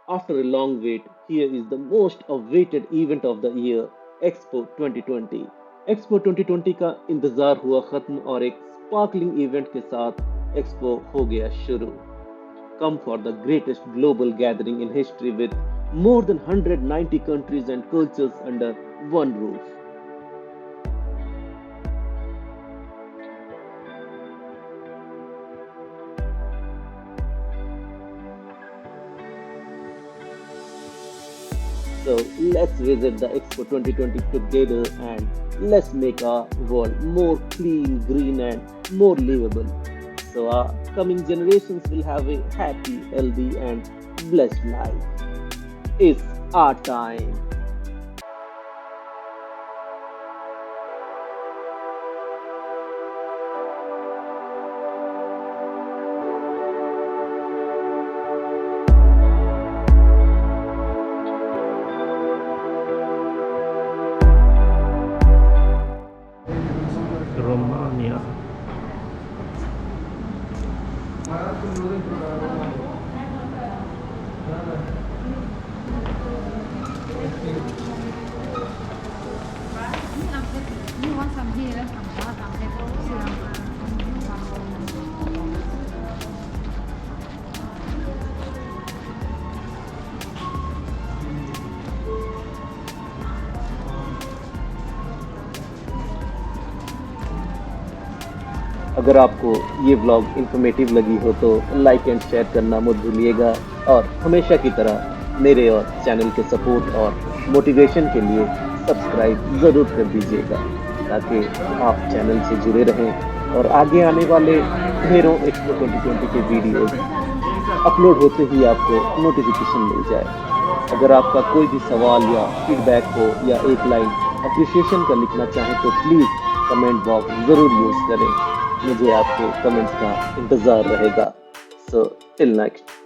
After a long wait, here is the most awaited event of the year, Expo 2020। Expo 2020 का इंतजार हुआ खत्म और एक स्पार्कलिंग इवेंट के साथ एक्सपो हो गया शुरू। Come for the greatest global gathering in history with more than 190 countries and cultures under one roof. So let's visit the Expo 2020 together and let's make our world more clean, green, and more livable. So our coming generations will have a happy, healthy, and blessed life. It's our time. Romania. अगर आपको ये vlog informative लगी हो तो like and share करना मत भूलिएगा और हमेशा की तरह मेरे और चैनल के सपोर्ट और मोटिवेशन के लिए सब्सक्राइब ज़रूर कर दीजिएगा ताकि आप चैनल से जुड़े रहें और आगे आने वाले ढेरों एक्सपो 2020 के वीडियोस अपलोड होते ही आपको नोटिफिकेशन मिल जाए। अगर आपका कोई भी सवाल या फीडबैक हो या एक लाइन अप्रिसिएशन का लिखना चाहें तो प्लीज़ कमेंट बॉक्स ज़रूर यूज़ करें। मुझे आपके कमेंट्स का इंतज़ार रहेगा। So till next.